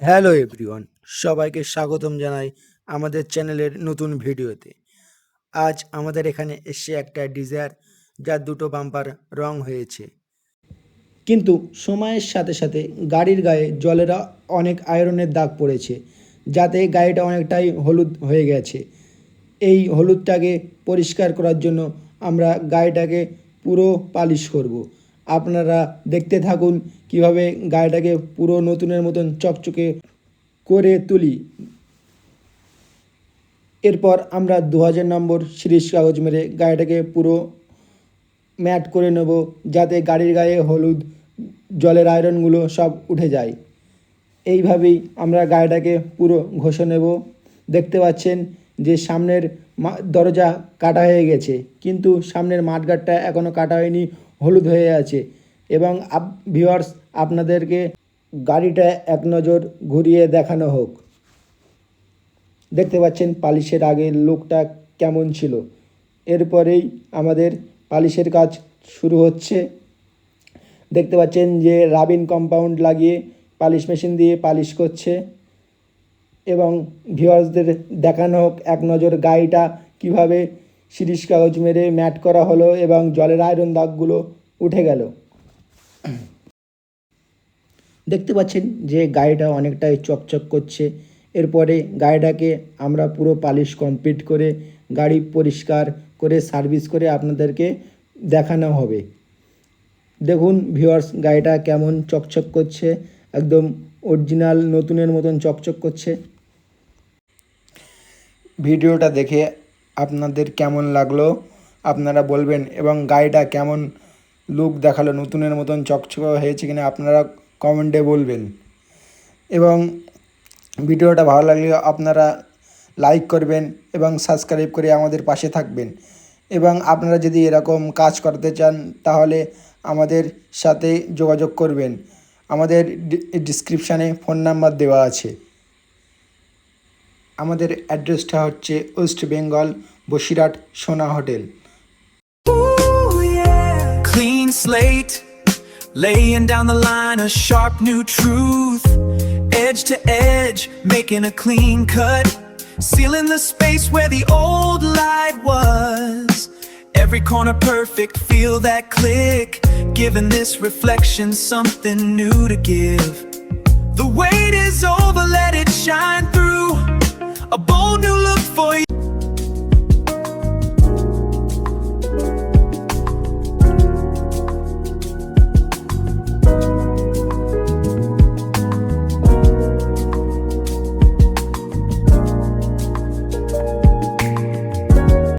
Hello everyone, সবাইকে স্বাগতম জানাই আমাদের চ্যানেলের নতুন ভিডিওতে। আজ আমাদের এখানে এসে একটা ডিজায়ার যার দুটো বাম্পার রং হয়েছে, কিন্তু সময়ের সাথে সাথে গাড়ির গায়ে জলেরা অনেক আয়রনের দাগ পড়েছে, যাতে গাড়িটা অনেকটাই হলুদ হয়ে গেছে। এই হলুদটাকে পরিষ্কার করার জন্য আমরা গাড়িটাকে পুরো পালিশ করব। আপনারা দেখতে থাকুন কিভাবে গাড়িটাকে পুরো নতুনের মতন চকচকে করে তুলি। এরপর আমরা 2000 নম্বর সিরিজ কাগজ মেরে গাড়িটাকে পুরো ম্যাট করে নেব, যাতে গাড়ির গায়ে হলুদ জলের আয়রনগুলো সব উঠে যায়। এইভাবেই আমরা গাড়িটাকে পুরো ঘষে নেব। দেখতে পাচ্ছেন যে সামনের দরজা কাটা হয়ে গেছে, কিন্তু সামনের মাঠগাটটা এখনও কাটা হয়নি, হলুদ হয়ে আছে। এবং ভিউয়ার্স, আপনাদেরকে গাড়িটা এক নজর ঘুরিয়ে দেখানো হোক। দেখতে পাচ্ছেন পালিশের আগের লুকটা কেমন ছিল। এরপরেই আমাদের পালিশের কাজ শুরু হচ্ছে। দেখতে পাচ্ছেন যে রাবিন কম্পাউন্ড লাগিয়ে পালিশ মেশিন দিয়ে পালিশ করছে, এবং ভিউয়ার্সদের দেখানো হোক এক নজর গাড়িটা কিভাবে সিরিজ কাগজ মেরে ম্যাট করা হলো এবং জলের আয়রন দাগগুলো উঠে গেল। দেখতে পাচ্ছেন যে গাড়িটা অনেকটাই চকচক করছে। এরপরে গাড়িটাকে আমরা পুরো পালিশ কমপ্লিট করে গাড়ি পরিষ্কার করে সার্ভিস করে আপনাদেরকে দেখানো হবে। দেখুন ভিউয়ার্স, গাড়িটা কেমন চকচক করছে, একদম অরিজিনাল নতুনের মতন চকচক করছে। ভিডিওটা দেখে আপনাদের কেমন লাগলো আপনারা বলবেন, এবং গাড়িটা কেমন লুক দেখালো, নতুনের মতন চকচক হয়েছে কিনা আপনারা কমেন্টে বলবেন। এবং ভিডিওটা ভালো লাগলে আপনারা লাইক করবেন এবং সাবস্ক্রাইব করে আমাদের পাশে থাকবেন। এবং আপনারা যদি এরকম কাজ করতে চান তাহলে আমাদের সাথে যোগাযোগ করবেন। আমাদের ডিসক্রিপশানে ফোন নাম্বার দেওয়া আছে। আমাদের অ্যাড্রেসটা হচ্ছে ওয়েস্ট বেঙ্গল, বসিরহাট সোনা hotel. Clean slate, laying down the line, a sharp new truth, edge to edge, making a clean cut, sealing the space where the old light was. Every corner perfect, feel that click, giving this reflection something new to give. The wait is over, let it shine through, a bold new look for you.